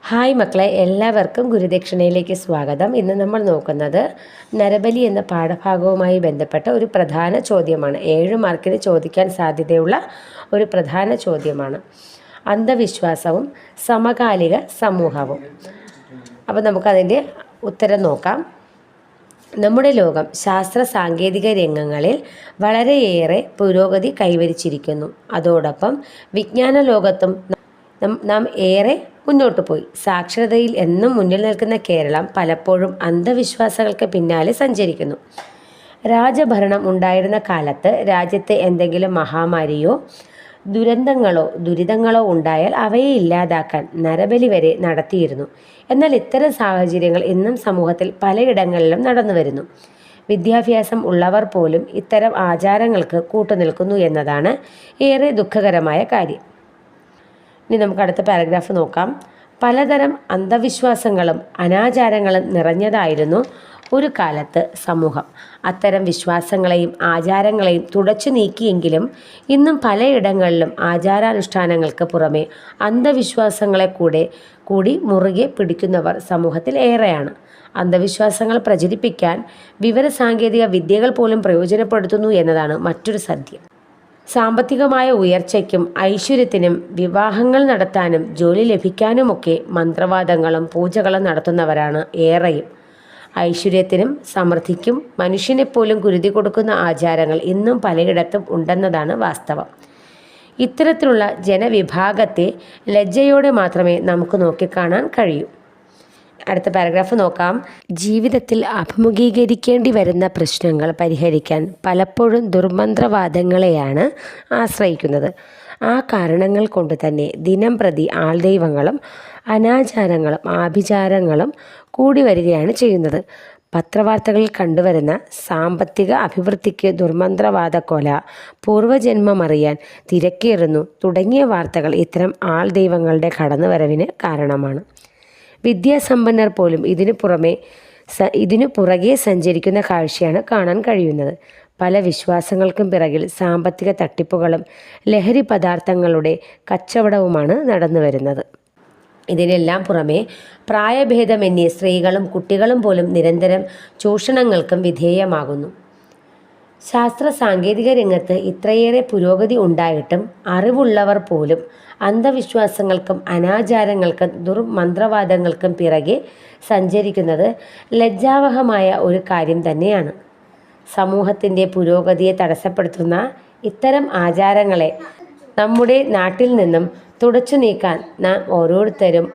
Hi മക്കളെ, എല്ലാവർക്കും ഗുരുദക്ഷിണയിലേക്ക് സ്വാഗതം. ഇന്ന് നമ്മൾ നോക്കുന്നത് നരബലി എന്ന പാഠഭാഗവുമായി ബന്ധപ്പെട്ട ഒരു പ്രധാന ചോദ്യമാണ്. 7 മാർക്കിന് ചോദിക്കാൻ സാധ്യതയുള്ള ഒരു പ്രധാന ചോദ്യമാണ്. അന്ധവിശ്വാസവും സമകാലിക സമൂഹവും. അപ്പോൾ നമുക്കതിൻ്റെ ഉത്തരം നോക്കാം. നമ്മുടെ ലോകം ശാസ്ത്ര സാങ്കേതിക രംഗങ്ങളിൽ വളരെയേറെ പുരോഗതി കൈവരിച്ചിരിക്കുന്നു. അതോടൊപ്പം വിജ്ഞാന ലോകത്തും നാം ഏറെ മുന്നോട്ട് പോയി. സാക്ഷരതയിൽ എന്നും മുന്നിൽ നിൽക്കുന്ന കേരളം പലപ്പോഴും അന്ധവിശ്വാസങ്ങൾക്ക് പിന്നാലെ സഞ്ചരിക്കുന്നു. രാജഭരണം ഉണ്ടായിരുന്ന കാലത്ത് രാജ്യത്ത് എന്തെങ്കിലും മഹാമാരിയോ ദുരിതങ്ങളോ ഉണ്ടായാൽ അവയെ ഇല്ലാതാക്കാൻ നരബലി വരെ നടത്തിയിരുന്നു. എന്നാൽ ഇത്തരം സാഹചര്യങ്ങൾ ഇന്നും സമൂഹത്തിൽ പലയിടങ്ങളിലും നടന്നു വരുന്നു. വിദ്യാഭ്യാസം ഉള്ളവർ പോലും ഇത്തരം ആചാരങ്ങൾക്ക് കൂട്ടുനിൽക്കുന്നു എന്നതാണ് ഏറെ ദുഃഖകരമായ കാര്യം. ഇനി നമുക്ക് അടുത്ത പാരഗ്രാഫ് നോക്കാം. പലതരം അന്ധവിശ്വാസങ്ങളും അനാചാരങ്ങളും നിറഞ്ഞതായിരുന്നു ഒരു കാലത്ത് സമൂഹം. അത്തരം വിശ്വാസങ്ങളെയും ആചാരങ്ങളെയും തുടച്ചു നീക്കിയെങ്കിലും ഇന്നും പലയിടങ്ങളിലും ആചാരാനുഷ്ഠാനങ്ങൾക്ക് പുറമെ അന്ധവിശ്വാസങ്ങളെ കൂടി മുറുകെ പിടിക്കുന്നവർ സമൂഹത്തിൽ ഏറെയാണ്. അന്ധവിശ്വാസങ്ങൾ പ്രചരിപ്പിക്കാൻ വിവരസാങ്കേതിക വിദ്യകൾ പോലും പ്രയോജനപ്പെടുത്തുന്നു എന്നതാണ് മറ്റൊരു സത്യം. സാമ്പത്തികമായ ഉയർച്ചയ്ക്കും ഐശ്വര്യത്തിനും വിവാഹങ്ങൾ നടത്താനും ജോലി ലഭിക്കാനുമൊക്കെ മന്ത്രവാദങ്ങളും പൂജകളും നടത്തുന്നവരാണ് ഏറെയും. ഐശ്വര്യത്തിനും സമൃദ്ധിക്കും മനുഷ്യനെപ്പോലും കുരുതി കൊടുക്കുന്ന ആചാരങ്ങൾ ഇന്നും പലയിടത്തും ഉണ്ടെന്നതാണ് വാസ്തവം. ഇത്തരത്തിലുള്ള ജനവിഭാഗത്തെ ലജ്ജയോടെ മാത്രമേ നമുക്ക് നോക്കിക്കാണാൻ കഴിയൂ. അടുത്ത പാരഗ്രാഫ് നോക്കാം. ജീവിതത്തിൽ അഭിമുഖീകരിക്കേണ്ടി വരുന്ന പ്രശ്നങ്ങൾ പരിഹരിക്കാൻ പലപ്പോഴും ദുർമന്ത്രവാദങ്ങളെയാണ് ആശ്രയിക്കുന്നത്. ആ കാരണങ്ങൾ കൊണ്ട് തന്നെ ദിനം പ്രതി ആൾദൈവങ്ങളും അനാചാരങ്ങളും ആഭിചാരങ്ങളും കൂടി വരികയാണ് ചെയ്യുന്നത്. പത്രവാർത്തകളിൽ കണ്ടുവരുന്ന സാമ്പത്തിക അഭിവൃദ്ധിക്ക് ദുർമന്ത്രവാദ കൊല, പൂർവ്വജന്മമറിയാൻ തിരക്കേറുന്നു തുടങ്ങിയ വാർത്തകൾ ഇത്തരം ആൾദൈവങ്ങളുടെ കടന്നുവരവിന് കാരണമാണ്. വിദ്യാസമ്പന്നർ പോലും ഇതിനു പുറകെ സഞ്ചരിക്കുന്ന കാഴ്ചയാണ് കാണാൻ കഴിയുന്നത്. പല വിശ്വാസങ്ങൾക്കും പിറകിൽ സാമ്പത്തിക തട്ടിപ്പുകളും ലഹരി പദാർത്ഥങ്ങളുടെ കച്ചവടവുമാണ് നടന്നു വരുന്നത്. ഇതിനെല്ലാം പുറമെ പ്രായഭേദമന്യേ സ്ത്രീകളും കുട്ടികളും പോലും നിരന്തരം ചൂഷണങ്ങൾക്കും വിധേയമാകുന്നു. ശാസ്ത്ര സാങ്കേതിക രംഗത്ത് ഇത്രയേറെ പുരോഗതി ഉണ്ടായിട്ടും അറിവുള്ളവർ പോലും അന്ധവിശ്വാസങ്ങൾക്കും അനാചാരങ്ങൾക്കും ദുർമന്ത്രവാദങ്ങൾക്കും പിറകെ സഞ്ചരിക്കുന്നത് ലജ്ജാവഹമായ ഒരു കാര്യം തന്നെയാണ്. സമൂഹത്തിൻ്റെ പുരോഗതിയെ തടസ്സപ്പെടുത്തുന്ന ഇത്തരം ആചാരങ്ങളെ നമ്മുടെ നാട്ടിൽ നിന്നും തുടച്ചു നീക്കാൻ നാം ഓരോരുത്തരും